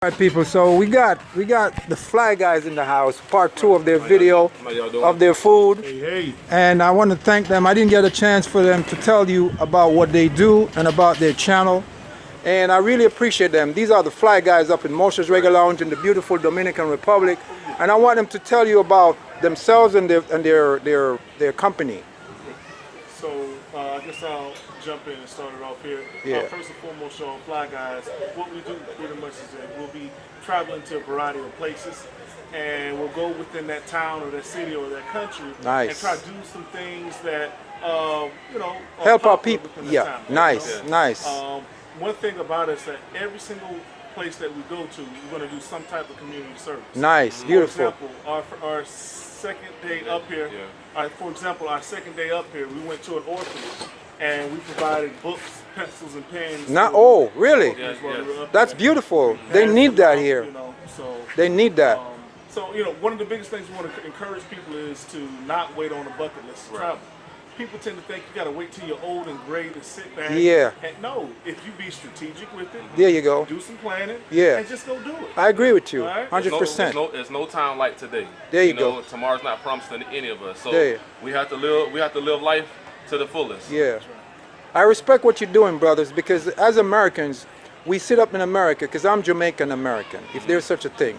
All right, people, so we got the Fly Guys in the house, part 2 of their video of their food. Hey. And I want to thank them. I didn't get a chance for them to tell you about what they do and about their channel, and I really appreciate them. These are the Fly Guys up in MOSHAS Reggae Lounge in the beautiful Dominican Republic, and I want them to tell you about themselves and their company. So I guess I'll jump in and start it off here. Yeah. First and foremost, on Fly Guys, what we do pretty much is that we'll be traveling to a variety of places, and we'll go within that town or that city or that country and try to do some things that help our people. Yeah, town, nice. One thing about us that every single place that we go to, we're going to do some type of community service. Nice, beautiful. For example, our second day up here, our second day up here, we went to an orphanage and we provided books, pencils, and pens. Oh, really? Yes. That's beautiful. They need that here. They need that. So, one of the biggest things we want to encourage people is to not wait on a bucket list to travel. People tend to think you got to wait till you're old and gray to sit back. Yeah. And no, if you be strategic with it, there you go. Do some planning. Yeah. And just go do it. I agree with you, right? 100%. There's no time like today. There you go. Tomorrow's not promised to any of us, so we have to live life to the fullest. Yeah. I respect what you're doing, brothers, because as Americans, we sit up in America, because I'm Jamaican American, if there's such a thing.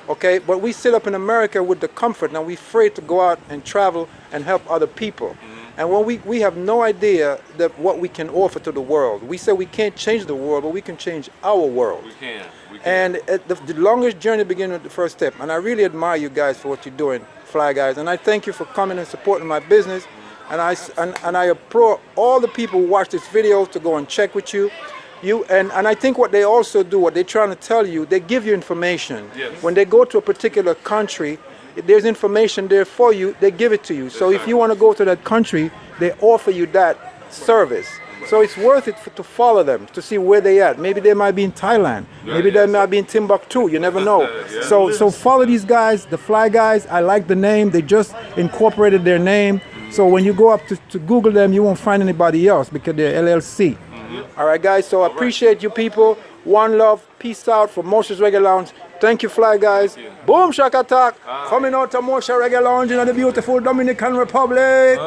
Okay, but we sit up in America with the comfort, and we're afraid to go out and travel and help other people. And when we have no idea that what we can offer to the world. We say we can't change the world, but we can change our world. We can. And the longest journey begins with the first step. And I really admire you guys for what you're doing, Fly Guys. And I thank you for coming and supporting my business. And I applaud all the people who watch this video to go and check with you. And I think what they also do, what they're trying to tell you, they give you information. Yes. When they go to a particular country, if there's information there for you, they give it to you. So if you want to go to that country, they offer you that service. So it's worth it to follow them, to see where they at. Maybe they might be in Thailand. Maybe they might be in Timbuktu. You never know. So follow these guys, the Fly Guys. I like the name. They just incorporated their name. So when you go up to Google them, you won't find anybody else because they're LLC. All right, guys. So I appreciate you people. One love. Peace out from MOSHAS Reggae Lounge. Thank you, Fly Guys. Boom, Shaka Talk. Coming out to MOSHAS Reggae Lounge in the beautiful Dominican Republic.